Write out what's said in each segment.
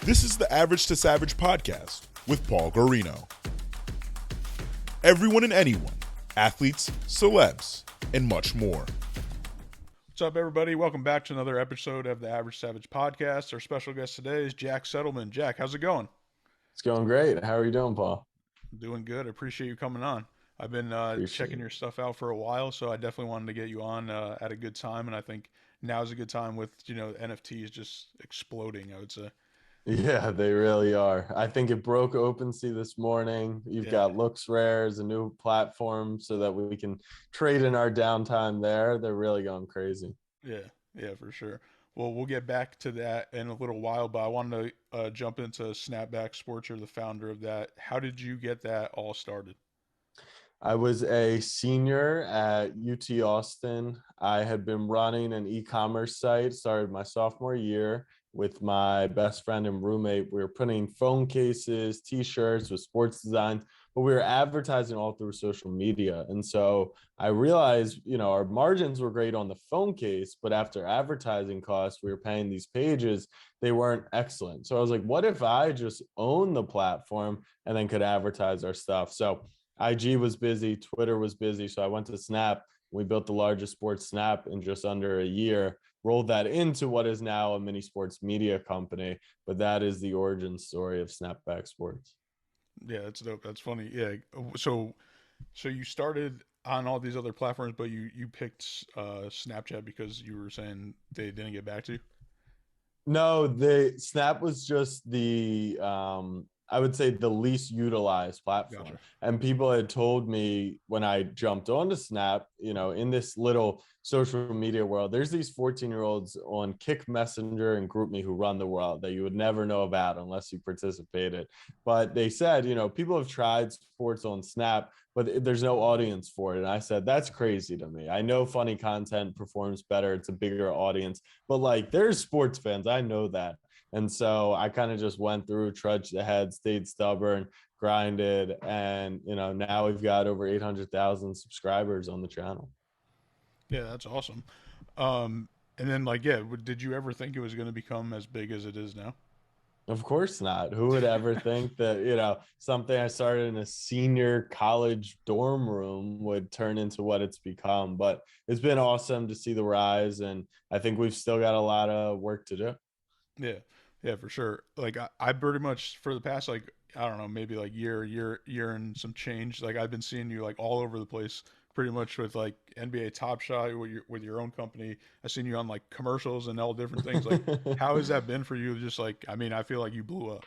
This is the Average to Savage podcast with Paul Guarino. Everyone and anyone, athletes, celebs, and much more. What's up, everybody? Welcome back to another episode of the Average Savage podcast. Our special guest today is Jack Settleman. Jack, how's it going? It's going great. How are you doing, Paul? Doing good. I appreciate you coming on. I've been checking your stuff out for a while, so I definitely wanted to get you on at a good time, and I think now's a good time with, NFTs just exploding, I would say. Yeah, they really are. I think it broke OpenSea this morning. You've got Looks Rare as a new platform so that we can trade in our downtime there. They're really going crazy. Yeah, for sure. Well, we'll get back to that in a little while, but I wanted to jump into Snapback Sports. You're the founder of that. How did you get that all started? I was a senior at UT Austin. I had been running an e-commerce site, started my sophomore year with my best friend and roommate. We were putting phone cases, t-shirts with sports designs, but we were advertising all through social media. And so I realized, our margins were great on the phone case, but after advertising costs, we were paying these pages, they weren't excellent. So I was like, what if I just own the platform and then could advertise our stuff? So IG was busy, Twitter was busy. So I went to Snap. We built the largest sports Snap in just under a year, rolled that into what is now a mini sports media company. But that is the origin story of Snapback Sports. Yeah, that's dope. That's funny. Yeah. So you started on all these other platforms, but you picked Snapchat because you were saying they didn't get back to you? No, Snap was just the I would say the least utilized platform. Gotcha. And people had told me when I jumped onto Snap, in this little social media world, there's these 14-year-olds on Kick Messenger and GroupMe who run the world that you would never know about unless you participated. But they said, people have tried sports on Snap, but there's no audience for it. And I said, that's crazy to me. I know funny content performs better. It's a bigger audience, but there's sports fans. I know that. And so I kind of just went through, trudged ahead, stayed stubborn, grinded. And, now we've got over 800,000 subscribers on the channel. Yeah, that's awesome. And then did you ever think it was going to become as big as it is now? Of course not. Who would ever think that, something I started in a senior college dorm room would turn into what it's become? But it's been awesome to see the rise. And I think we've still got a lot of work to do. Yeah, for sure. I pretty much for the past I don't know, maybe year and some change. I've been seeing you all over the place, pretty much with NBA Topshot with your own company. I've seen you on commercials and all different things. How has that been for you? Just I feel like you blew up.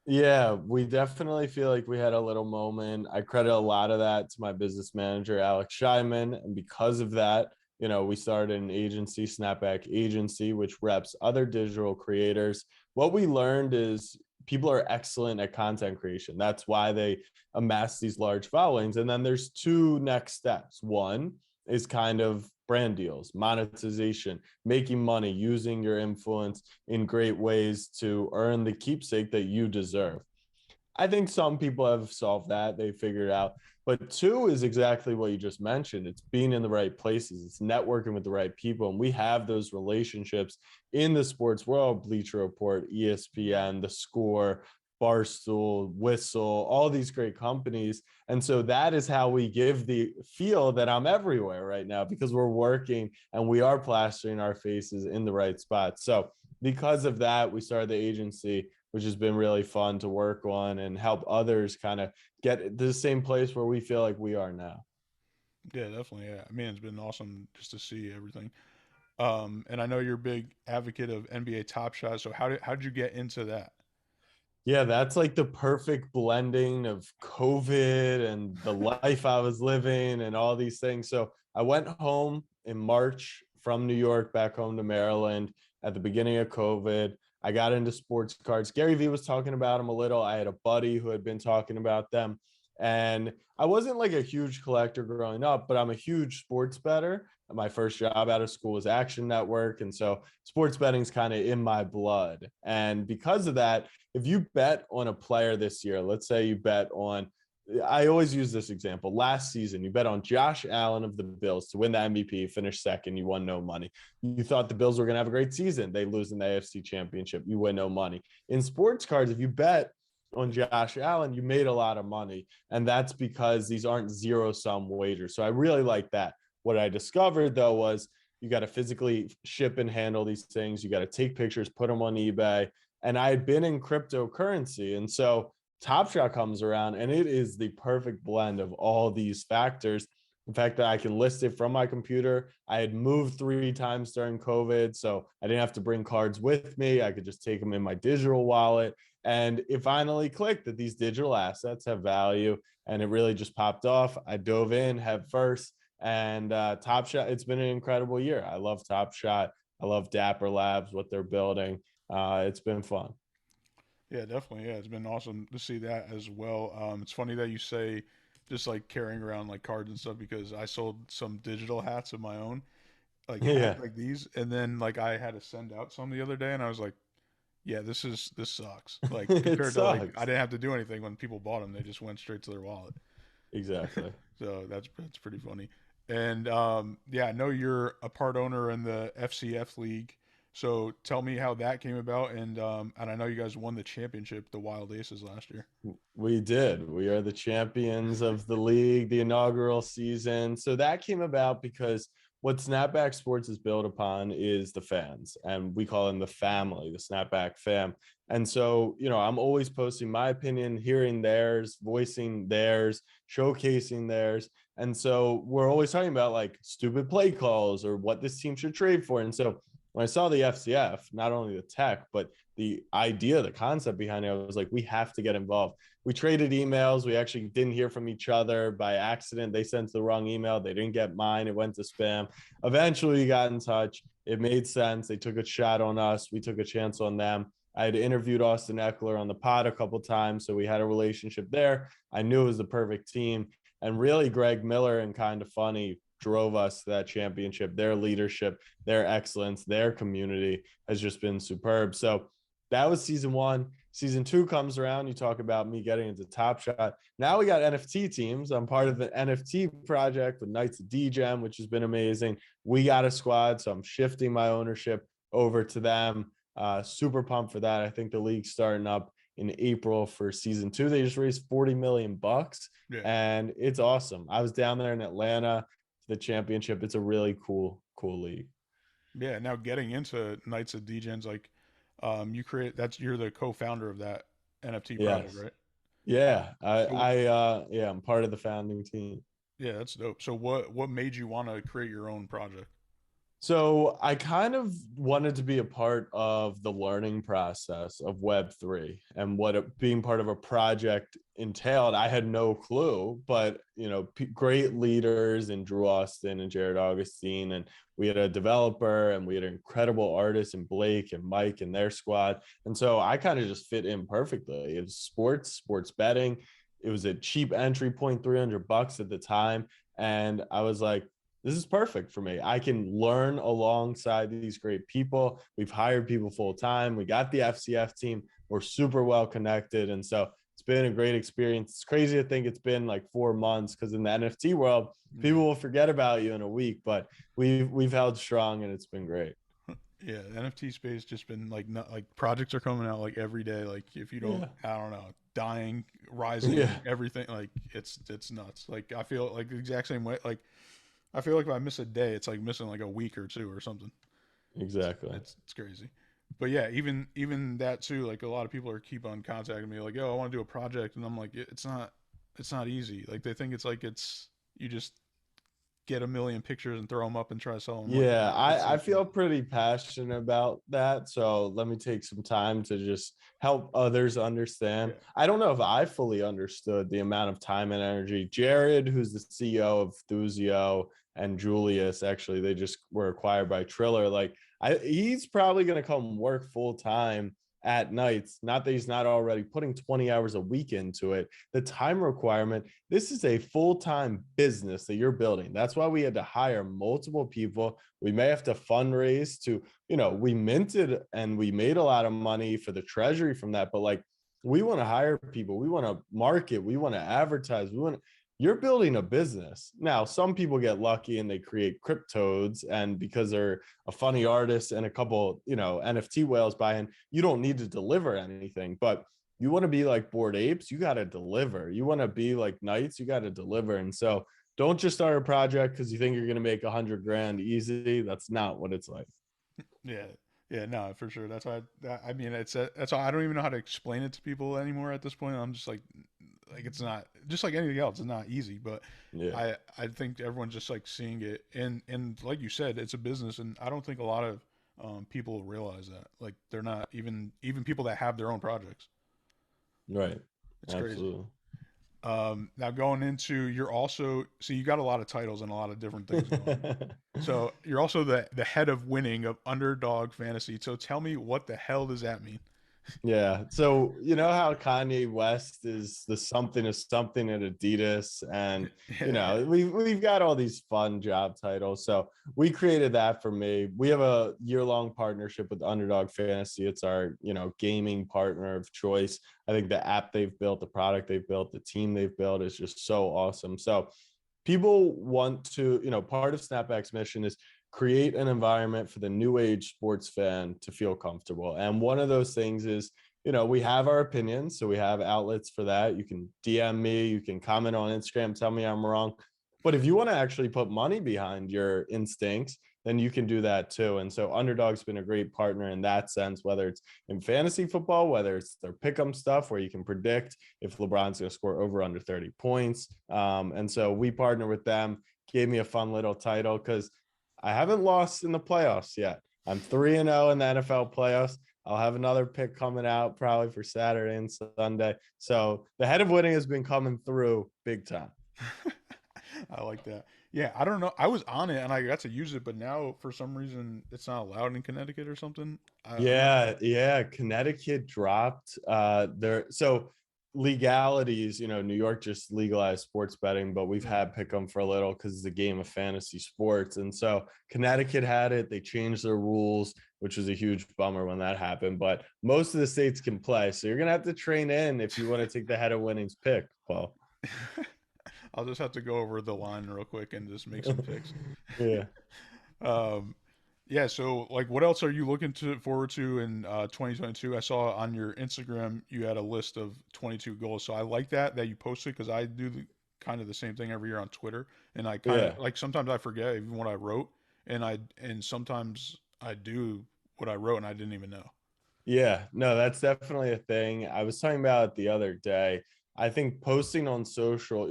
Yeah, we definitely feel like we had a little moment. I credit a lot of that to my business manager, Alex Scheiman. And because of that, we started an agency, Snapback Agency, which reps other digital creators. What we learned is people are excellent at content creation. That's why they amass these large followings. And then there's two next steps. One is kind of brand deals, monetization, making money, using your influence in great ways to earn the keepsake that you deserve. I think some people have solved that. They figured it out. But two is exactly what you just mentioned. It's being in the right places. It's networking with the right people. And we have those relationships in the sports world, Bleacher Report, ESPN, The Score, Barstool, Whistle, all these great companies. And so that is how we give the feel that I'm everywhere right now, because we're working and we are plastering our faces in the right spots. So because of that, we started the agency, which has been really fun to work on and help others kind of get to the same place where we feel like we are now. Yeah, definitely. Yeah. I mean, it's been awesome just to see everything. And I know you're a big advocate of NBA Topshot. So how did you get into that? Yeah, that's the perfect blending of COVID and the life I was living and all these things. So I went home in March from New York back home to Maryland at the beginning of COVID. I got into sports cards. Gary Vee was talking about them a little. I had a buddy who had been talking about them. And I wasn't a huge collector growing up, but I'm a huge sports bettor. My first job out of school was Action Network. And so sports betting is kind of in my blood. And because of that, if you bet on a player this year, let's say you bet on I always use this example. Last season, you bet on Josh Allen of the Bills to win the MVP, finish second. You won no money. You thought the Bills were going to have a great season. They lose in the AFC Championship. You win no money. In sports cards, if you bet on Josh Allen, you made a lot of money. And that's because these aren't zero-sum wagers. So I really like that. What I discovered, though, was you got to physically ship and handle these things. You got to take pictures, put them on eBay. And I had been in cryptocurrency. And so Topshot comes around and it is the perfect blend of all these factors. The fact that I can list it from my computer. I had moved 3 times during COVID, so I didn't have to bring cards with me. I could just take them in my digital wallet. And it finally clicked that these digital assets have value. And it really just popped off. I dove in head first. And Topshot, it's been an incredible year. I love Topshot. I love Dapper Labs, what they're building. It's been fun. Yeah, definitely. Yeah, it's been awesome to see that as well. It's funny that you say just like carrying around like cards and stuff because I sold some digital hats of my own, like Yeah, like these, and then like I had to send out some the other day, and I was like, yeah, this sucks. Like it compared to like I sucks. didn't have to do anything when people bought them; they just went straight to their wallet. Exactly. So that's pretty funny. And yeah, I know you're a part owner in the FCF league. So tell me how that came about, and I know you guys won the championship, the Wild Aces last year. We did. We are the champions of the league, the inaugural season. So that came about because what Snapback Sports is built upon is the fans, and we call them the family, the Snapback fam. And so, I'm always posting my opinion, hearing theirs, voicing theirs, showcasing theirs. And so we're always talking about like stupid play calls or what this team should trade for. And so when I saw the FCF, not only the tech, but the idea, the concept behind it, I was like, we have to get involved. We traded emails. We actually didn't hear from each other by accident. They sent the wrong email. They didn't get mine. It went to spam. Eventually, we got in touch. It made sense. They took a shot on us. We took a chance on them. I had interviewed Austin Eckler on the pod a couple of times, so we had a relationship there. I knew it was the perfect team. And really, Greg Miller and Kind of Funny drove us to that championship. Their leadership, their excellence, their community has just been superb. So that was season 1. Season 2 comes around. You talk about me getting into Topshot. Now we got NFT teams. I'm part of the NFT project with Knights of DGEM, which has been amazing. We got a squad, so I'm shifting my ownership over to them. Super pumped for that. I think the league's starting up in April for season 2. They just raised $40 million, Yeah. and it's awesome. I was down there in Atlanta for the championship. It's a really cool league. Yeah. Now getting into Knights of Degens, like you're the co-founder of that NFT project, Yes. right? Yeah. So I'm part of the founding team. yeah, that's dope. So what made you want to create your own project? So I kind of wanted to be a part of the learning process of Web3 and what being part of a project entailed. I had no clue, but great leaders in Drew Austin and Jared Augustine, and we had a developer and we had incredible artists and Blake and Mike and their squad. And so I kind of just fit in perfectly. It was sports betting. It was a cheap entry point, $300 at the time. And I was like, this is perfect for me. I can learn alongside these great people. We've hired people full time. We got the FCF team. We're super well connected. And so it's been a great experience. It's crazy to think it's been like 4 months because in the NFT world, people will forget about you in a week, but we've held strong and it's been great. Yeah, the NFT space just been like projects are coming out like every day. Like if you don't, I don't know, dying, rising, everything, like it's nuts. Like I feel like the exact same way. Like I feel like if I miss a day, it's like missing like a week or 2 or something. Exactly. It's crazy. But yeah, even that too. Like a lot of people are keep on contacting me like, "Yo, I want to do a project," and I'm like, it's not easy. Like they think it's like you just get a million pictures and throw them up and try to sell them. Yeah, Like, I feel pretty passionate about that. So let me take some time to just help others understand. Yeah. I don't know if I fully understood the amount of time and energy. Jared, who's the CEO of Thuzio, and Julius, actually, they just were acquired by Triller. Like he's probably going to come work full time at nights. Not that he's not already putting 20 hours a week into it. The time requirement, this is a full-time business that you're building. That's why we had to hire multiple people. We may have to fundraise to, we minted and we made a lot of money for the treasury from that, but like We want to hire people. We want to market. We want to advertise. You're building a business. Now, some people get lucky and they create cryptodes, and because they're a funny artist and a couple, NFT whales buy in, you don't need to deliver anything. But you want to be like Bored Apes, you got to deliver. You want to be like Knights, you got to deliver. And so don't just start a project because you think you're going to make 100 grand easy. That's not what it's like. Yeah. Yeah, no, for sure. That's why I mean, that's why I don't even know how to explain it to people anymore at this point. I'm just like it's not just like anything else. It's not easy, but Yeah. I think everyone's just like seeing it, and like you said, it's a business, and I don't think a lot of people realize that. Like they're not even people that have their own projects. Right. It's crazy. Absolutely. Now going into you got a lot of titles and a lot of different things going on. So you're also the head of winning of Underdog Fantasy. So tell me, what the hell does that mean? Yeah. So you know how Kanye West is the something of something at Adidas, and Yeah. we've got all these fun job titles. So we created that for me. We have a year-long partnership with Underdog Fantasy. It's our gaming partner of choice. I think the app they've built, the product they've built, the team they've built is just so awesome. So people want to, part of Snapback's mission is create an environment for the new age sports fan to feel comfortable. And one of those things is, we have our opinions. So we have outlets for that. You can DM me, you can comment on Instagram, tell me I'm wrong. But if you want to actually put money behind your instincts, then you can do that too. And so Underdog's been a great partner in that sense, whether it's in fantasy football, whether it's their pick'em stuff where you can predict if LeBron's going to score over under 30 points. And so we partner with them. Gave me a fun little title because I haven't lost in the playoffs yet. I'm 3-0 in the NFL playoffs. I'll have another pick coming out probably for Saturday and Sunday. So the head of winning has been coming through big time. I like that. Yeah, I don't know. I was on it and I got to use it, but now for some reason it's not allowed in Connecticut or something. I'm not Yeah, yeah. Connecticut dropped there. So legalities, New York just legalized sports betting, but we've Yeah. had pick 'em for a little because it's a game of fantasy sports. And so Connecticut had it. They changed their rules, which was a huge bummer when that happened. But most of the states can play. So you're gonna have to train in if you want to take the head of winnings pick, Paul. I'll just have to go over the line real quick and just make some picks. Yeah. um, yeah. So, like, what else are you looking forward to in 2022? I saw on your Instagram you had a list of 22 goals. So I like that you posted because I do kind of the same thing every year on Twitter, and I kind Yeah. of like sometimes I forget even what I wrote, and sometimes I do what I wrote and I didn't even know. Yeah, no, that's definitely a thing. I was talking about it the other day. I think posting on social,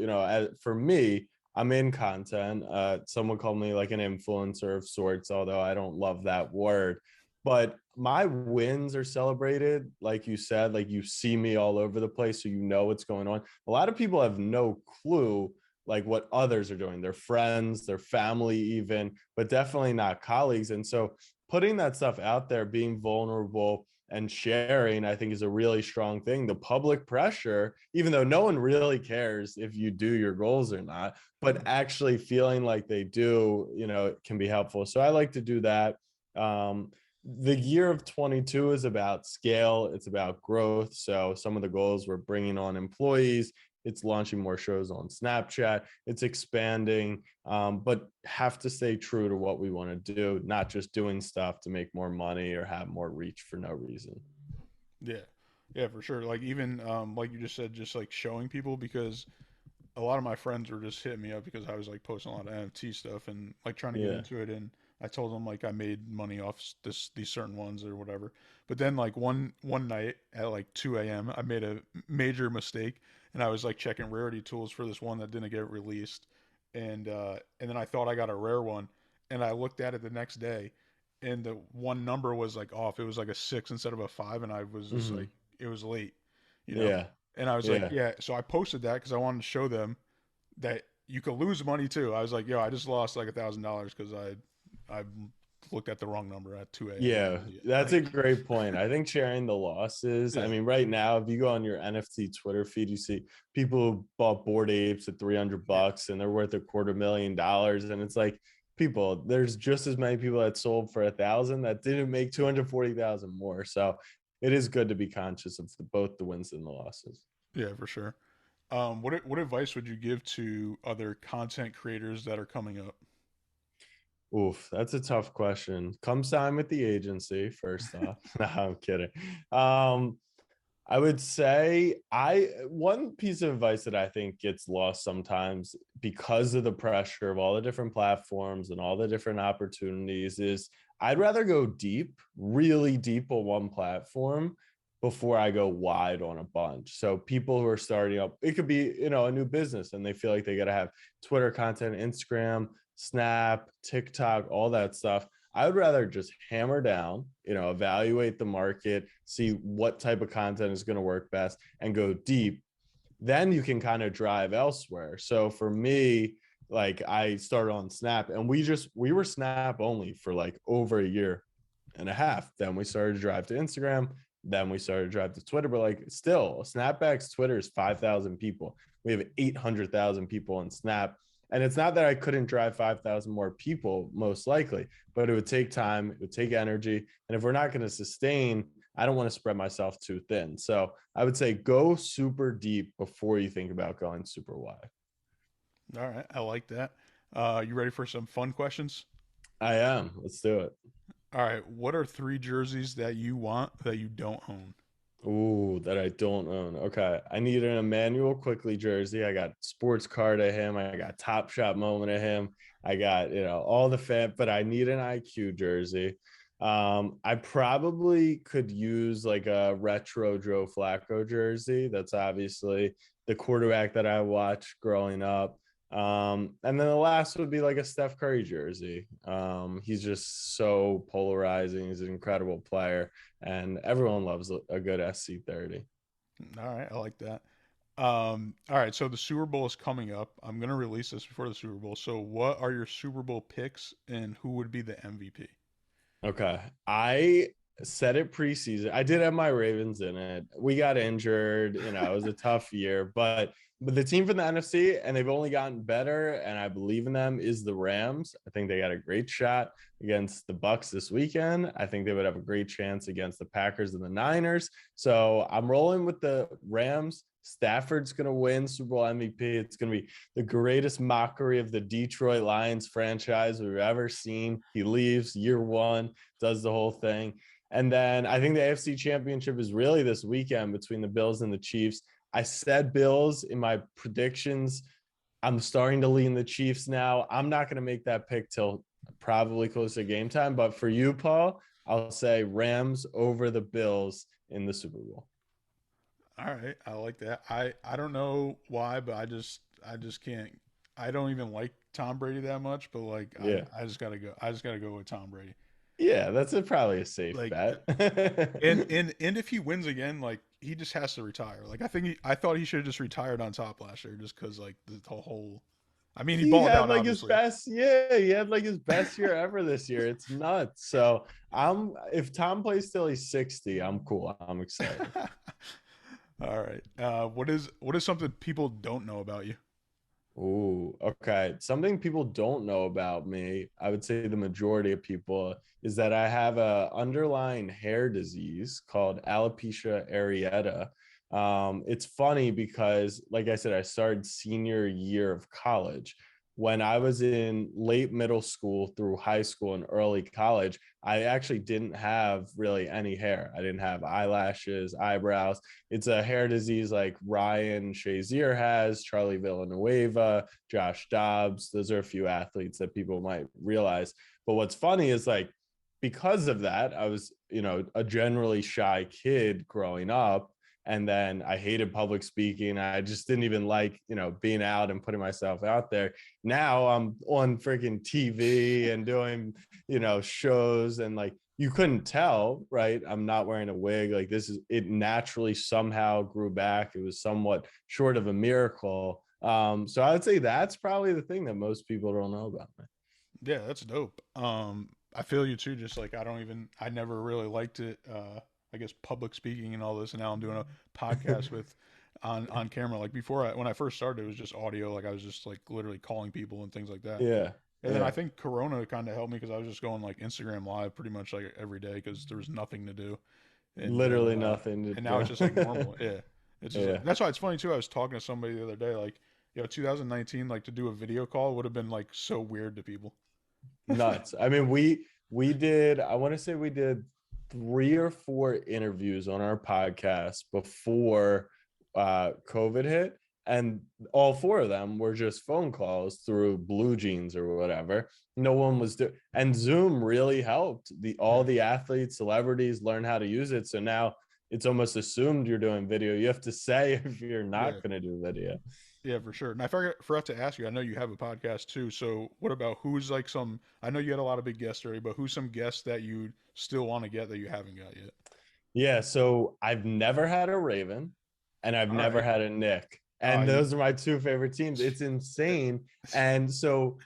for me, I'm in content. Someone called me like an influencer of sorts, although I don't love that word. But my wins are celebrated, like you said, like you see me all over the place, so you know what's going on. A lot of people have no clue like what others are doing, their friends, their family, even, but definitely not colleagues. And so putting that stuff out there, being vulnerable and sharing, I think is a really strong thing. The public pressure, even though no one really cares if you do your goals or not, but actually feeling like they do, it can be helpful. So I like to do that. The year of 22 is about scale. It's about growth. So some of the goals, we're bringing on employees, it's launching more shows on Snapchat, it's expanding, but have to stay true to what we want to do, not just doing stuff to make more money or have more reach for no reason. Yeah, yeah, for sure. Like even like you just said, just like showing people because a lot of my friends were just hitting me up because I was like posting a lot of NFT stuff and like trying to get Yeah. into it. And I told them like I made money off these certain ones or whatever. But then like one night at like 2 a.m. I made a major mistake and I was like checking rarity tools for this one that didn't get released. And then I thought I got a rare one and I looked at it the next day and the one number was like off. It was like a 6 instead of a 5 and I was just Hmm. like it was late, you know. Yeah. And I was like, Yeah. yeah. So I posted that because I wanted to show them that you could lose money too. I was like, yo, I just lost like $1,000 because I looked at the wrong number at 2 a.m. like Yeah, an idiot. that's a Like, great point. I think sharing the losses. I yeah, mean, right now, if you go on your NFT Twitter feed, you see people who bought Bored Apes at 300 yeah, bucks and they're worth $250,000. And it's like, people, there's just as many people that sold for 1,000 that didn't make 240,000 more. So it is good to be conscious of both the wins and the losses. Yeah, for sure. What advice would you give to other content creators that are coming up? Oof, that's a tough question. Come sign with the agency first off. No, I'm kidding. I would say one piece of advice that I think gets lost sometimes because of the pressure of all the different platforms and all the different opportunities is I'd rather go deep, really deep on one platform before I go wide on a bunch. So people who are starting up, it could be, a new business and they feel like they got to have Twitter content, Instagram, Snap, TikTok, all that stuff. I would rather just hammer down, evaluate the market, see what type of content is going to work best and go deep. Then you can kind of drive elsewhere. So for me, like I started on Snap and we were Snap only for like over a year and a half. Then we started to drive to Instagram. Then we started to drive to Twitter, but like still Snapback's Twitter is 5,000 people. We have 800,000 people on Snap. And it's not that I couldn't drive 5,000 more people, most likely, but it would take time, it would take energy. And if we're not going to sustain, I don't want to spread myself too thin. So I would say go super deep before you think about going super wide. All right, I like that. You ready for some fun questions? I am. Let's do it. All right, what are 3 jerseys that you want that you don't own? Ooh, that I don't own. Okay. I need an Emmanuel Quickly jersey. I got sports card of him. I got Topshot moment of him. I got, all the fan, but I need an IQ jersey. I probably could use like a retro Joe Flacco jersey. That's obviously the quarterback that I watched growing up. And then the last would be like a Steph Curry jersey. He's just so polarizing. He's an incredible player, and everyone loves a good SC30. All right, I like that. All right, so the Super Bowl is coming up. I'm gonna release this before the Super Bowl. So, what are your Super Bowl picks, and who would be the MVP? Okay. I said it preseason. I did have my Ravens in it. We got injured, it was a tough year, but the team from the NFC, and they've only gotten better, and I believe in them, is the Rams. I think they got a great shot against the Bucks this weekend. I think they would have a great chance against the Packers and the Niners. So I'm rolling with the Rams. Stafford's going to win Super Bowl MVP. It's going to be the greatest mockery of the Detroit Lions franchise we've ever seen. He leaves year one, does the whole thing. And then I think the AFC Championship is really this weekend between the Bills and the Chiefs. I said Bills in my predictions. I'm starting to lean the Chiefs now. I'm not going to make that pick till probably close to game time. But for you, Paul, I'll say Rams over the Bills in the Super Bowl. All right, I like that. I don't know why, but I just can't. I don't even like Tom Brady that much, but like Yeah. I just gotta go. I just gotta go with Tom Brady. Yeah, that's probably a safe Like, bet. and if he wins again, like he just has to retire. Like I thought he should have just retired on top last year, just because like the whole. I mean, he He balled had out like his obviously. best, yeah, he had like his best year ever this year. It's nuts. So if Tom plays till he's 60, I'm cool. I'm excited. All right. What is something people don't know about you? Ooh, okay. Something people don't know about me, I would say the majority of people, is that I have a underlying hair disease called alopecia areata. It's funny because, like I said, I started senior year of college. When I was in late middle school through high school and early college, I actually didn't have really any hair. I didn't have eyelashes, eyebrows. It's a hair disease like Ryan Shazier has, Charlie Villanueva, Josh Dobbs. Those are a few athletes that people might realize. But what's funny is like, because of that, I was, a generally shy kid growing up. And then I hated public speaking. I just didn't even like, being out and putting myself out there. Now I'm on freaking TV and doing, shows, and like you couldn't tell, right? I'm not wearing a wig. Like it naturally somehow grew back. It was somewhat short of a miracle. So I would say that's probably the thing that most people don't know about me. Yeah, that's dope. I feel you too. Just like I never really liked it. I guess public speaking and all this, and now I'm doing a podcast with on camera. Like before, when I first started, it was just audio. Like I was just like literally calling people and things like that. Yeah. And then I think Corona kind of helped me because I was just going like Instagram live pretty much like every day because there was nothing to do. and Literally nothing to and now do. it's just like normal. Yeah, it's just Yeah. that's why it's funny too. I was talking to somebody the other day, like, 2019, like to do a video call would have been like so weird to people. Nuts. I mean, we did, I want to say we did 3 or 4 interviews on our podcast before COVID hit. And all 4 of them were just phone calls through Blue Jeans or whatever. No one was doing, and Zoom really helped all the athletes, celebrities learn how to use it. So now it's almost assumed you're doing video. You have to say if you're Yeah. not going to do video. Yeah, for sure. And I forgot to ask you, I know you have a podcast too. So what about who's like I know you had a lot of big guests already, but who's some guests that you still want to get that you haven't got yet? Yeah, so I've never had a Raven and I've All never right. had a Nick. And those are my 2 favorite teams. It's insane. And so,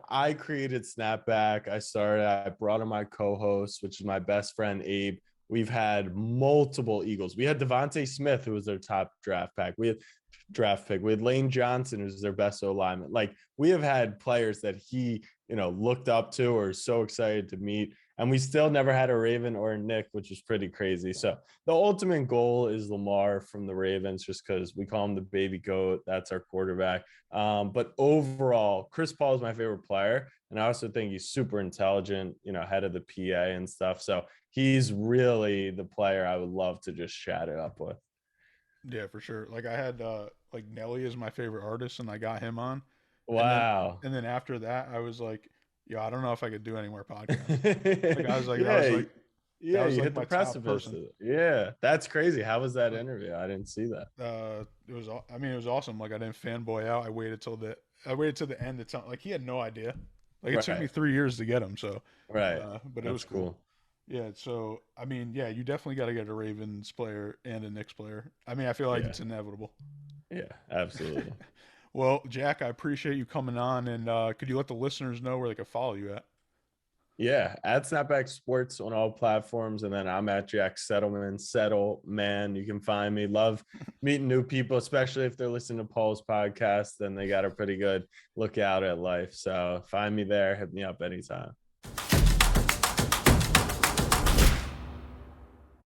I created Snapback. I brought in my co-host, which is my best friend, Abe. We've had multiple Eagles. We had Devontae Smith, who was their top draft pick. We had Lane Johnson, who's their best O-lineman. Like, we have had players that he, looked up to or is so excited to meet. And we still never had a Raven or a Nick, which is pretty crazy. So the ultimate goal is Lamar from the Ravens, just because we call him the baby goat. That's our quarterback. But overall, Chris Paul is my favorite player. And I also think he's super intelligent, head of the PA and stuff. So he's really the player I would love to just chat it up with. Yeah, for sure. Like I had like Nelly is my favorite artist, and I got him on. Wow. And then after that, I was like, I don't know if I could do any more podcasts. Like I was like, Yeah, that was you like hit the my top precipice. person. Yeah, that's crazy. How was that interview? I didn't see that. It was, I mean, it was awesome. Like I didn't fanboy out. I waited till the end. It's not like he had no idea. Like it took me 3 years to get him. So, right. But it was cool. Yeah. So, I mean, yeah, you definitely got to get a Ravens player and a Knicks player. I mean, I feel like it's inevitable. Yeah, absolutely. Well, Jack, I appreciate you coming on. And could you let the listeners know where they could follow you at? Yeah, at Snapback Sports on all platforms. And then I'm at Jack Settleman, Settleman. You can find me. Love meeting new people, especially if they're listening to Paul's podcast, then they got a pretty good lookout at life. So find me there. Hit me up anytime.